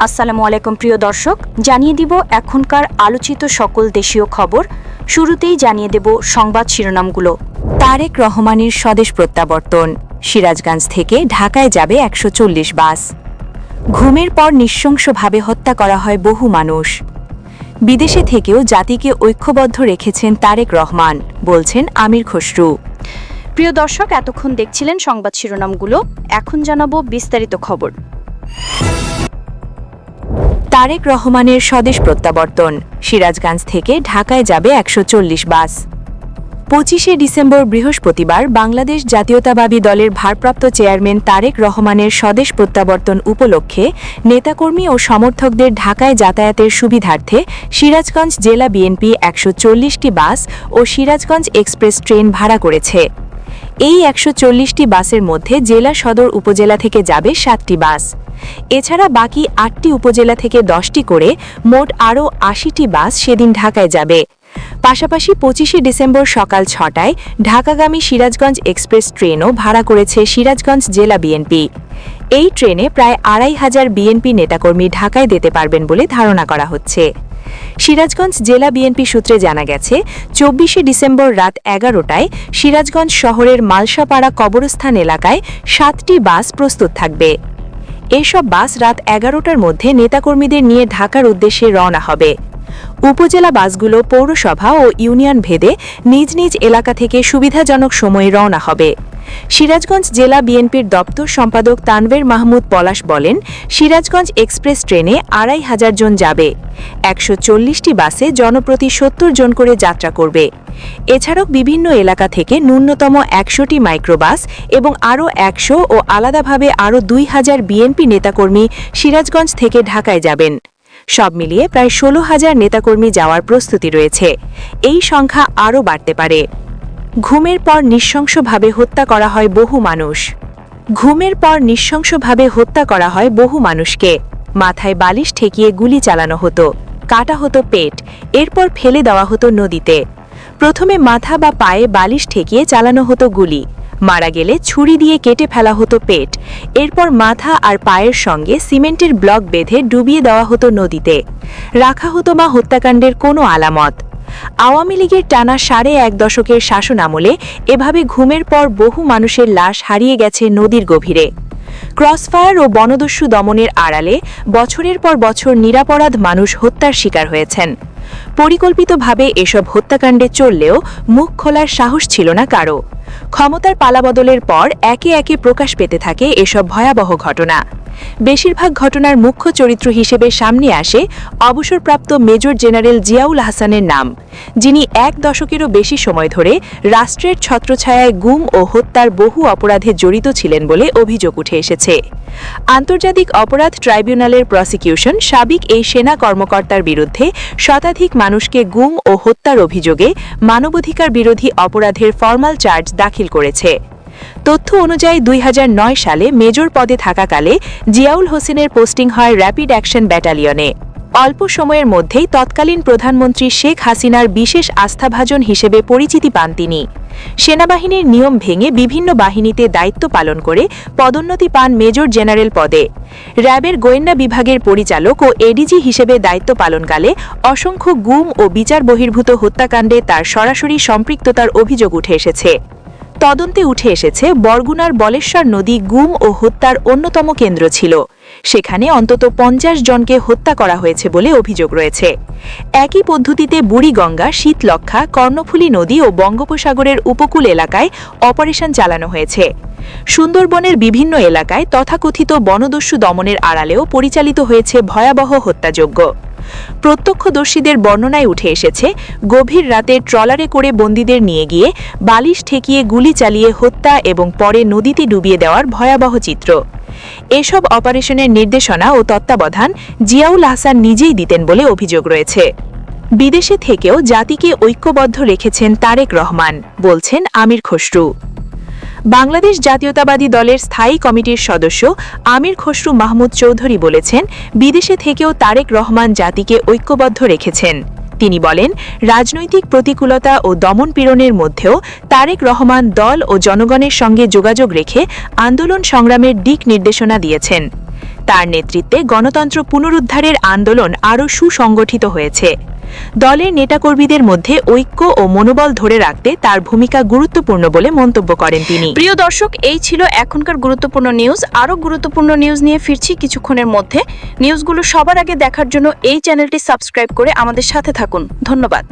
আসসালামু আলাইকুম প্রিয় দর্শক, জানিয়ে দিব এখনকার আলোচিত সকল দেশীয় খবর। শুরুতেই জানিয়ে দেব সংবাদ শিরোনামগুলো। তারেক রহমানের স্বদেশ প্রত্যাবর্তন, সিরাজগঞ্জ থেকে ঢাকায় যাবে ১৪০ বাস। ঘুমের পর নৃশংসভাবে হত্যা করা হয় বহু মানুষ। বিদেশে থেকেও জাতিকে ঐক্যবদ্ধ রেখেছেন তারেক রহমান, বলছেন আমির খসরু। প্রিয় দর্শক, এতক্ষণ দেখছিলেন সংবাদ শিরোনামগুলো, এখন জানাবো বিস্তারিত খবর। তারেক রহমানের স্বদেশ প্রত্যাবর্তন, সিরাজগঞ্জ থেকে ঢাকায় যাবে ১৪০ বাস। ২৫শে ডিসেম্বর বৃহস্পতিবার বাংলাদেশ জাতীয়তাবাদী দলের ভারপ্রাপ্ত চেয়ারম্যান তারেক রহমানের স্বদেশ প্রত্যাবর্তন উপলক্ষে নেতাকর্মী ও সমর্থকদের ঢাকায় যাতায়াতের সুবিধার্থে সিরাজগঞ্জ জেলা বিএনপি ১৪০টি বাস ও সিরাজগঞ্জ এক্সপ্রেস ট্রেন ভাড়া করেছে। এই ১৪০টি বাসের মধ্যে জেলা সদর উপজেলা থেকে যাবে ৭টি বাস। এছাড়া বাকি ৮টি উপজেলা থেকে ১০টি করে মোট আরও ৮০টি বাস সেদিন ঢাকায় যাবে। পাশাপাশি ২৫শে ডিসেম্বর সকাল ৬টায় ঢাকাগামী সিরাজগঞ্জ এক্সপ্রেস ট্রেনও ভাড়া করেছে সিরাজগঞ্জ জেলা বিএনপি। এই ট্রেনে প্রায় ২৫০০ বিএনপি নেতাকর্মী ঢাকায় যেতে পারবেন বলে ধারণা করা হচ্ছে। সিরাজগঞ্জ জেলা বিএনপি সূত্রে জানা গেছে, ২৪শে ডিসেম্বর রাত ১১টায় সিরাজগঞ্জ শহরের মালসাপাড়া কবরস্থান এলাকায় ৭টি বাস প্রস্তুত থাকবে। এসব বাস রাত ১১টার মধ্যে নেতাকর্মীদের নিয়ে ঢাকার উদ্দেশ্যে রওনা হবে। উপজেলা বাসগুলো পৌরসভা ও ইউনিয়ন ভেদে নিজ নিজ এলাকা থেকে সুবিধাজনক সময়ে রওনা হবে। সিরাজগঞ্জ জেলা বিএনপির দপ্তর সম্পাদক তানভীর মাহমুদ পলাশ বলেন, সিরাজগঞ্জ এক্সপ্রেস ট্রেনে ২৫০০ জন যাবে। ১৪০টি বাসে জনপ্রতি ৭০ জন করে যাত্রা করবে। এছাড়াও বিভিন্ন এলাকা থেকে ন্যূনতম ১০০টি মাইক্রোবাস এবং আরও ১০০ ও আলাদাভাবে আরও ২০০০ বিএনপি নেতাকর্মী সিরাজগঞ্জ থেকে ঢাকায় যাবেন। সব মিলিয়ে প্রায় ১৬,০০০ নেতাকর্মী যাওয়ার প্রস্তুতি রয়েছে। এই সংখ্যা আরও বাড়তে পারে। ঘুমের পর নৃশংসভাবে হত্যা করা হয় বহু মানুষ। ঘুমের পর নৃশংসভাবে হত্যা করা হয় বহু মানুষকে। মাথায় বালিশ ঠেকিয়ে গুলি চালানো হতো, কাটা হতো পেট, এরপর ফেলে দেওয়া হতো নদীতে। প্রথমে মাথা বা পায়ে বালিশ ঠেকিয়ে চালানো হতো গুলি, মারা গেলে ছুরি দিয়ে কেটে ফেলা হতো পেট, এরপর মাথা আর পায়ের সঙ্গে সিমেন্টের ব্লক বেঁধে ডুবিয়ে দেওয়া হতো নদীতে। রাখা হতো মা হত্যাকাণ্ডের কোনো আলামত। আওয়ামী লীগের টানা ১.৫ দশকের শাসন আমলে এভাবে ঘুমের পর বহু মানুষের লাশ হারিয়ে গেছে নদীর গভীরে। ক্রসফায়ার ও বনদস্যু দমনের আড়ালে বছরের পর বছর নিরপরাধ মানুষ হত্যার শিকার হয়েছেন। পরিকল্পিতভাবে এসব হত্যাকাণ্ডে চললেও মুখ খোলার সাহস ছিল না কারও। ক্ষমতার পালাবদলের পর একে একে প্রকাশ পেতে থাকে এসব ভয়াবহ ঘটনা। বেশিরভাগ ঘটনার মুখ্য চরিত্র হিসেবে সামনে আসে অবসরপ্রাপ্ত মেজর জেনারেল জিয়াউল হাসানের নাম, যিনি ১ দশকেরও বেশি সময় ধরে রাষ্ট্রের ছত্রছায়ায় গুম ও হত্যার বহু অপরাধে জড়িত ছিলেন বলে অভিযোগ উঠে এসেছে। আন্তর্জাতিক অপরাধ ট্রাইব্যুনালের প্রসিকিউশন সাবেক এই সেনা কর্মকর্তার বিরুদ্ধে শতাধিক মানুষকে গুম ও হত্যার অভিযোগে মানবাধিকার বিরোধী অপরাধের ফরমাল চার্জ দাখিল করেছে। তথ্য অনুযায়ী ২০০৯ সালে মেজর পদে থাকাকালে জিয়াউল হোসেনের পোস্টিং হয় র্যাপিড অ্যাকশন ব্যাটালিয়নে। অল্প সময়ের মধ্যেই তৎকালীন প্রধানমন্ত্রী শেখ হাসিনার বিশেষ আস্থাভাজন হিসেবে পরিচিতি পান তিনি। সেনাবাহিনীর নিয়ম ভেঙে বিভিন্ন বাহিনীতে দায়িত্ব পালন করে পদোন্নতি পান মেজর জেনারেল পদে। র্যাবের গোয়েন্দা বিভাগের পরিচালক ও এডিজি হিসেবে দায়িত্ব পালনকালে অসংখ্য গুম ও বিচার বহির্ভূত হত্যাকাণ্ডে তার সরাসরি সম্পৃক্ততার অভিযোগ উঠে এসেছে। তদন্তে উঠে এসেছে বরগুনার বলেশ্বর নদী গুম ও হত্যার অন্যতম কেন্দ্র ছিল। সেখানে অন্তত ৫০ জনকে হত্যা করা হয়েছে বলে অভিযোগ রয়েছে। একই পদ্ধতিতে বুড়িগঙ্গা, শীতলক্ষা, কর্ণফুলী নদী ও বঙ্গোপসাগরের উপকূল এলাকায় অপারেশন চালানো হয়েছে। সুন্দরবনের বিভিন্ন এলাকায় তথাকথিত বনদস্যু দমনের আড়ালেও পরিচালিত হয়েছে ভয়াবহ হত্যাযজ্ঞ। প্রত্যক্ষদর্শীদের বর্ণনায় উঠে এসেছে, গভীর রাতে ট্রলারে করে বন্দীদের নিয়ে গিয়ে বালিশ ঠেকিয়ে গুলি চালিয়ে হত্যা এবং পরে নদীতে ডুবিয়ে দেওয়ার ভয়াবহ চিত্র। এসব অপারেশনের নির্দেশনা ও তত্ত্বাবধান জিয়াউল হাসান নিজেই দিতেন বলে অভিযোগ রয়েছে। বিদেশে থেকেও জাতিকে ঐক্যবদ্ধ রেখেছেন তারেক রহমান, বলছেন আমির খসরু। বাংলাদেশ জাতীয়তাবাদী দলের স্থায়ী কমিটির সদস্য আমির খসরু মাহমুদ চৌধুরী বলেছেন, বিদেশে থেকেও তারেক রহমান জাতিকে ঐক্যবদ্ধ রেখেছেন। তিনি বলেন, রাজনৈতিক প্রতিকূলতা ও দমনপীড়নের মধ্যেও তারেক রহমান দল ও জনগণের সঙ্গে যোগাযোগ রেখে আন্দোলন সংগ্রামের দিক নির্দেশনা দিয়েছেন। তার নেতৃত্বে গণতন্ত্র পুনরুদ্ধারের আন্দোলন আরও সুসংগঠিত হয়েছে। দলের নেতাকর্মীদের মধ্যে ঐক্য ও মনোবল ধরে রাখতে তার ভূমিকা গুরুত্বপূর্ণ বলে মন্তব্য করেন তিনি। প্রিয় দর্শক, এই ছিল এখনকার গুরুত্বপূর্ণ নিউজ। আরও গুরুত্বপূর্ণ নিউজ নিয়ে ফিরছি কিছুক্ষণের মধ্যে। নিউজগুলো সবার আগে দেখার জন্য এই চ্যানেলটি সাবস্ক্রাইব করে আমাদের সাথে থাকুন। ধন্যবাদ।